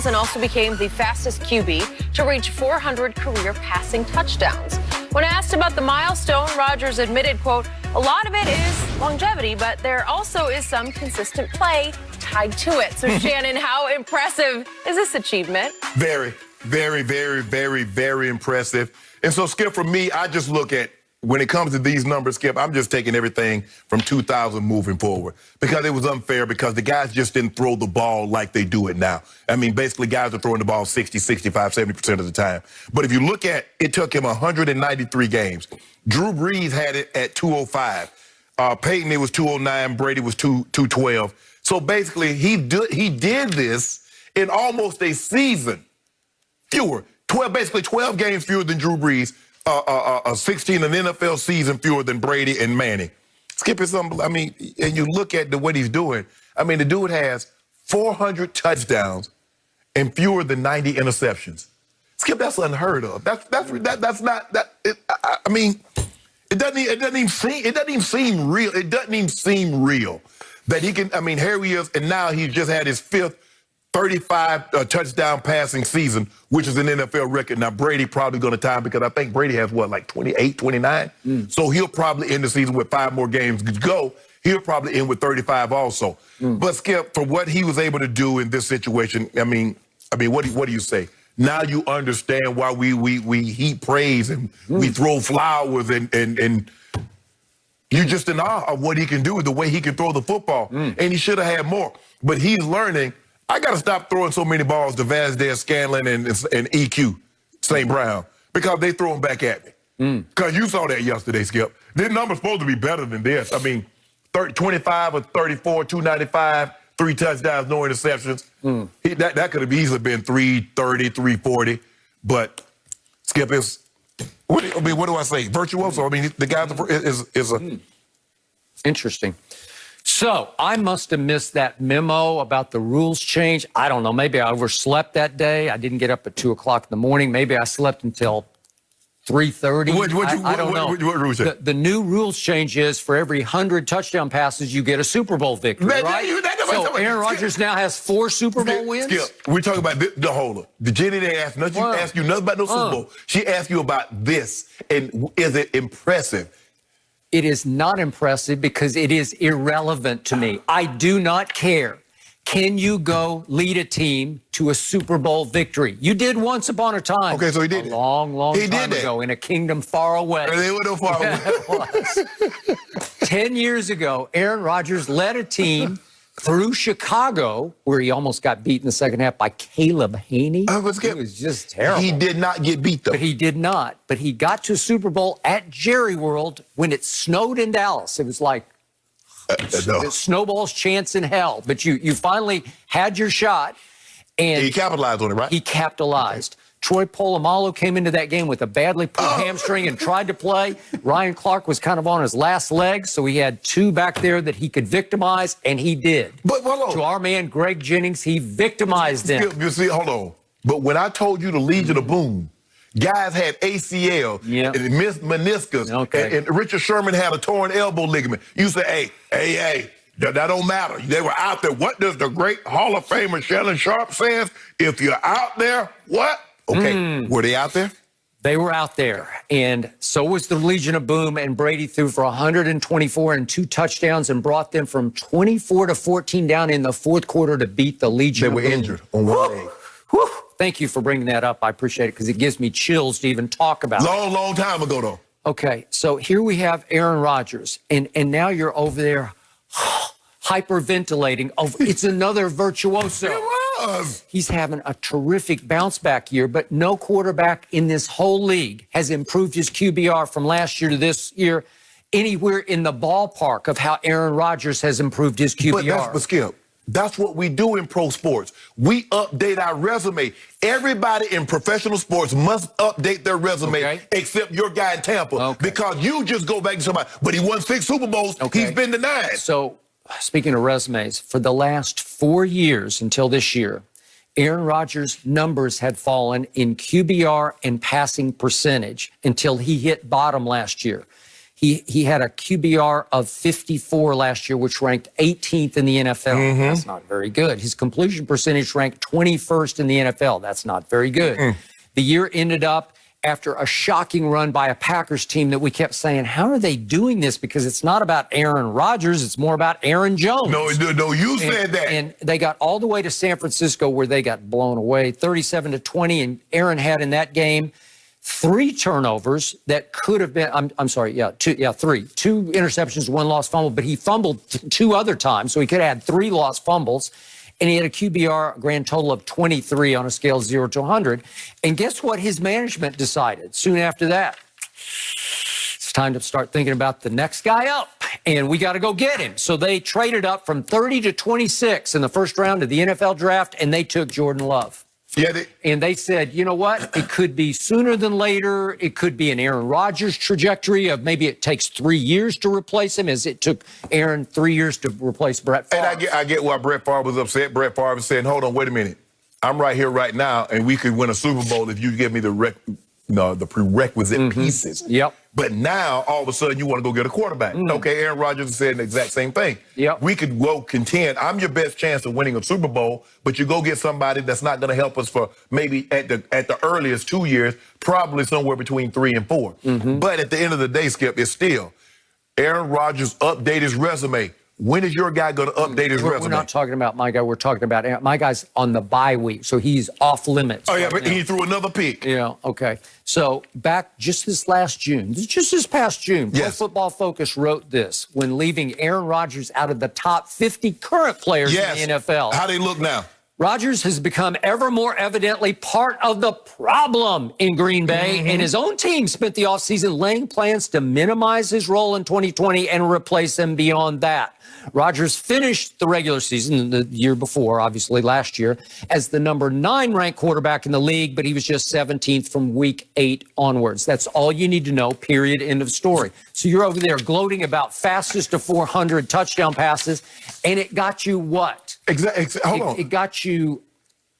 And also became the fastest QB to reach 400 career passing touchdowns. When asked about the milestone, Rodgers admitted, quote, "A lot of it is longevity, but there also is some consistent play tied to it." So, Shannon, how impressive is this achievement? Very, very, very, very, very impressive. And so, Skip, for me, I just look at, when it comes to these numbers, Skip, I'm just taking everything from 2000 moving forward because it was unfair because the guys just didn't throw the ball like they do it now. I mean, basically, guys are throwing the ball 60, 65, 70% of the time. But if you look at, it took him 193 games. Drew Brees had it at 205. Peyton, it was 209. Brady was 212. So basically, he did this in almost a season. Basically 12 games fewer than Drew Brees. 16 an NFL season fewer than Brady and Manning. Skip is something. I mean, and you look at what he's doing. I mean, the dude has 400 touchdowns and fewer than 90 interceptions. Skip, that's unheard of. That's not that. I mean, it doesn't even seem real. It doesn't even seem real that he can. I mean, here he is, and now he's just had his 5th 35 touchdown passing season, which is an NFL record. Now, Brady probably going to tie because I think Brady has, what, like 28, 29? So he'll probably end the season with 5 more games to go. He'll probably end with 35 also. But, Skip, for what he was able to do in this situation, I mean, what do you say? Now you understand why we heap praise and we throw flowers and you're just in awe of what he can do, the way he can throw the football. And he should have had more. But he's learning. I got to stop throwing so many balls to Vazquez, Scanlon, and EQ, St. Brown, because they throw them back at me. Because you saw that yesterday, Skip. Their number's supposed to be better than this. I mean, 25 or 34, 295, 3 touchdowns, no interceptions. That could have easily been 330, 340. But, Skip, what do I say? Virtuoso. I mean, the guy is a... Interesting. So I must have missed that memo about the rules change. I don't know. Maybe I overslept that day. I didn't get up at 2 o'clock in the morning. Maybe I slept until 3:30. I don't know. What rules change? The new rules change is for every 100 touchdown passes, you get a Super Bowl victory, right? So Aaron Rodgers now has 4 Super Bowl wins? Skip, we're talking about the holder. The Jenny didn't ask you nothing about no Super Bowl. She asked you about this, and is it impressive? It is not impressive because it is irrelevant to me. I do not care. Can you go lead a team to a Super Bowl victory? You did once upon a time. Okay, so he did it. A long time ago in a kingdom far away. They were no far away. 10 years ago, Aaron Rodgers led a team through Chicago, where he almost got beat in the second half by Caleb Haney. It was just terrible. He did not get beat, though. But he did not. But he got to Super Bowl at Jerry World when it snowed in Dallas. It was like the snowball's chance in hell. But you finally had your shot. And he capitalized on it, right? He capitalized. Troy Polamalu came into that game with a badly pulled hamstring and tried to play. Ryan Clark was kind of on his last legs, so he had 2 back there that he could victimize, and he did. But hold on. To our man, Greg Jennings, he victimized them. You see, hold on. But when I told you the Legion of Boom, guys had ACL and missed meniscus, and Richard Sherman had a torn elbow ligament. You say, hey, that don't matter. They were out there. What does the great Hall of Famer Shannon Sharp says? If you're out there, what? Okay, were they out there? They were out there, and so was the Legion of Boom, and Brady threw for 124 and 2 touchdowns and brought them from 24-14 down in the 4th quarter to beat the Legion of Boom. They were injured on one leg. Thank you for bringing that up. I appreciate it because it gives me chills to even talk about it. Long time ago, though. Okay, so here we have Aaron Rodgers, and now you're over there hyperventilating. Oh, it's another virtuoso. It was. He's having a terrific bounce-back year, but no quarterback in this whole league has improved his QBR from last year to this year anywhere in the ballpark of how Aaron Rodgers has improved his QBR. But Skip, that's what we do in pro sports. We update our resume. Everybody in professional sports must update their resume except your guy in Tampa because you just go back to somebody, but he won 6 Super Bowls. He's been denied. So, speaking of resumes, for the last 4 years until this year, Aaron Rodgers' numbers had fallen in QBR and passing percentage until he hit bottom last year. He had a QBR of 54 last year, which ranked 18th in the NFL. That's not very good. His completion percentage ranked 21st in the NFL. That's not very good. The year ended up after a shocking run by a Packers team that we kept saying, how are they doing this? Because it's not about Aaron Rodgers. It's more about Aaron Jones. No, you said that. And they got all the way to San Francisco where they got blown away, 37-20. And Aaron had in that game 3 turnovers that could have been, three. 2 interceptions, 1 lost fumble, but he fumbled 2 other times, so he could have had 3 lost fumbles. And he had a QBR, a grand total of 23 on a scale of 0 to 100. And guess what his management decided soon after that? It's time to start thinking about the next guy up, and we got to go get him. So they traded up from 30 to 26 in the first round of the NFL draft, and they took Jordan Love. Yeah, and they said, you know what? It could be sooner than later. It could be an Aaron Rodgers trajectory of maybe it takes 3 years to replace him, as it took Aaron 3 years to replace Brett Favre. And I get why Brett Favre was upset. Brett Favre was saying, hold on, wait a minute. I'm right here right now, and we could win a Super Bowl if you give me the prerequisite pieces. Yep. But now, all of a sudden, you want to go get a quarterback. Okay, Aaron Rodgers said the exact same thing. Yep. We could go contend. I'm your best chance of winning a Super Bowl, but you go get somebody that's not going to help us for maybe at the earliest 2 years, probably somewhere between 3 and 4. But at the end of the day, Skip, it's still Aaron Rodgers update his resume. When is your guy going to update his resume? We're not talking about my guy. We're talking about my guy's on the bye week, so he's off limits. Oh, yeah, but he threw another pick. Yeah, okay. So back just this past June, Pro Football Focus wrote this when leaving Aaron Rodgers out of the top 50 current players in the NFL. How they look now? Rodgers has become ever more evidently part of the problem in Green Bay, and his own team spent the offseason laying plans to minimize his role in 2020 and replace him beyond that. Rodgers finished the regular season the year before, obviously last year, as the number 9 ranked quarterback in the league, but he was just 17th from week 8 onwards. That's all you need to know, period, end of story. So you're over there gloating about fastest to 400 touchdown passes, and it got you what? Hold on. It got you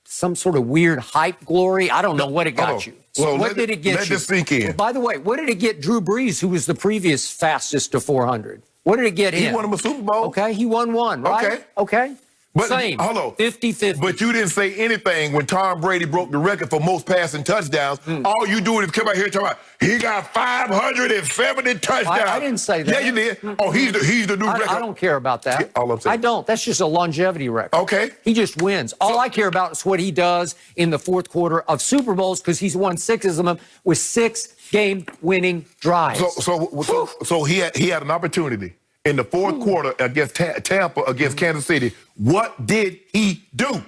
some sort of weird hype glory. I don't know what it got you. So what did it get you? Let this sink in. Well, by the way, what did it get Drew Brees, who was the previous fastest to 400? What did it get him? He won him a Super Bowl. Okay, he won one, right? Okay. But, same. Hold on. 50-50. But you didn't say anything when Tom Brady broke the record for most passing touchdowns. All you doing is come out here and talk about he got 570 touchdowns. I didn't say that. Yeah, you did. Oh, he's the new record. I don't care about that. Yeah, all I'm saying. I don't. That's just a longevity record. Okay. He just wins. All I care about is what he does in the fourth quarter of Super Bowls, because he's won 6 of them with 6 game-winning drives. So he had an opportunity in the fourth quarter against Tampa, against Kansas City. What did he do?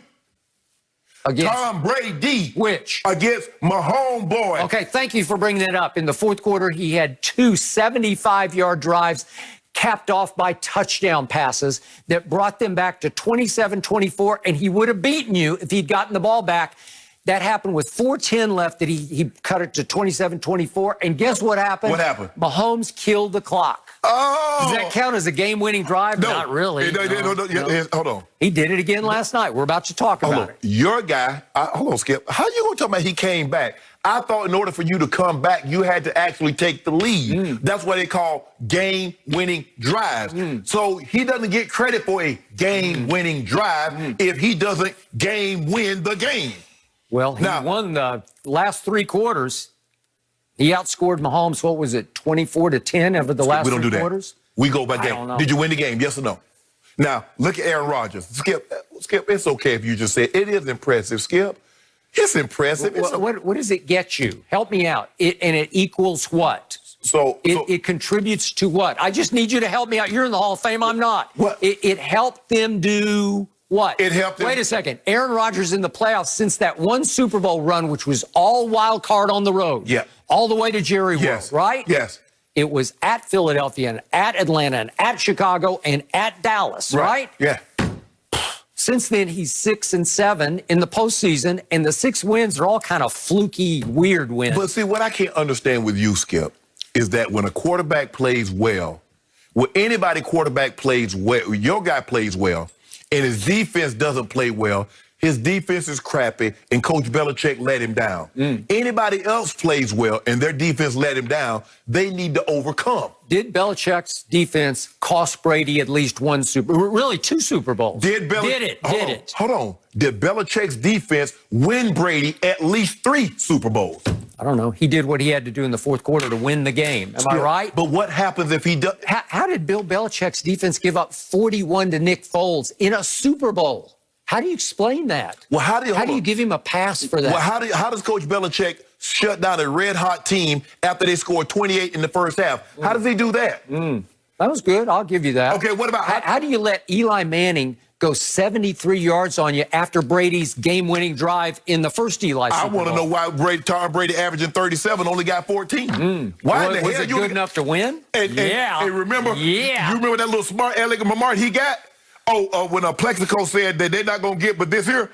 Against Tom Brady. Which? Against my homeboy. Okay, thank you for bringing that up. In the fourth quarter, he had 2 75-yard drives capped off by touchdown passes that brought them back to 27-24, and he would have beaten you if he'd gotten the ball back. That happened with 4:10 left, that he cut it to 27-24. And guess what happened? What happened? Mahomes killed the clock. Oh! Does that count as a game-winning drive? No. Not really. No. Hold on. He did it again last night. We're about to talk about it. Your guy, hold on, Skip. How you going to talk about he came back? I thought in order for you to come back, you had to actually take the lead. That's what they call game-winning drives. So he doesn't get credit for a game-winning drive if he doesn't game-win the game. Well, he won the last 3 quarters. He outscored Mahomes, what was it, 24-10 over the last 3 quarters? We go by game. don't know. Did you win the game, yes or no? Now, look at Aaron Rodgers. Skip, it's okay if you just say it is impressive, Skip. It's impressive. What does it get you? Help me out. And it equals what? It contributes to what? I just need you to help me out. You're in the Hall of Fame. I'm not. What? It helped them do what? It helped them. Wait a second. Aaron Rodgers in the playoffs since that one Super Bowl run, which was all wild card on the road. Yeah. All the way to Jerry World, right? Yes. It was at Philadelphia and at Atlanta and at Chicago and at Dallas, right? Yeah. Since then, he's 6-7 in the postseason, and the 6 wins are all kind of fluky, weird wins. But see, what I can't understand with you, Skip, is that when a quarterback plays well, when anybody quarterback plays well, your guy plays well, and his defense doesn't play well, his defense is crappy, and Coach Belichick let him down. Anybody else plays well, and their defense let him down, they need to overcome. Did Belichick's defense cost Brady at least really 2 Super Bowls? Did it? Hold on. Did Belichick's defense win Brady at least 3 Super Bowls? I don't know. He did what he had to do in the fourth quarter to win the game. Am I right? But what happens if he does? How did Bill Belichick's defense give up 41 to Nick Foles in a Super Bowl? How do you explain that? Well, how do you give him a pass for that? Well, how does Coach Belichick shut down a red-hot team after they scored 28 in the first half? How does he do that? That was good. I'll give you that. Okay, what about... How do you let Eli Manning go 73 yards on you after Brady's game-winning drive in the first Eli Super Bowl? I want to know why Tom Brady averaging 37 only got 14. Why in the was hell it good enough to win? And remember, you remember that little smart aleck Lamar he got? When Plexico said that they're not going to get but this here,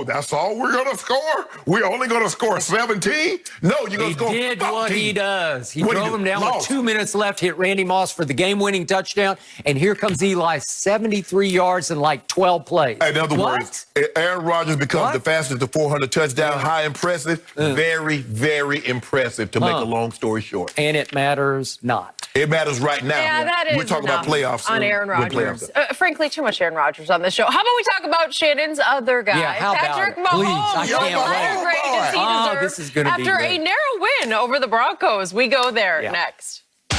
that's all we're going to score? We're only going to score 17? No, you're going to score 15. He did what he does. He drove him down with 2 minutes left, hit Randy Moss for the game-winning touchdown, and here comes Eli, 73 yards in like 12 plays. In other words, Aaron Rodgers becomes the fastest to 400 touchdown. High impressive. Very, very impressive, to make a long story short. And it matters not. It matters right now. Yeah, that is We're talking about playoffs. On Aaron Rodgers. Frankly, too much Aaron Rodgers on this show. How about we talk about Shannon's other guy, Patrick Mahomes? Please, I can't wait. This is going to be after a narrow win over the Broncos. We go there next. No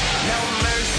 mercy.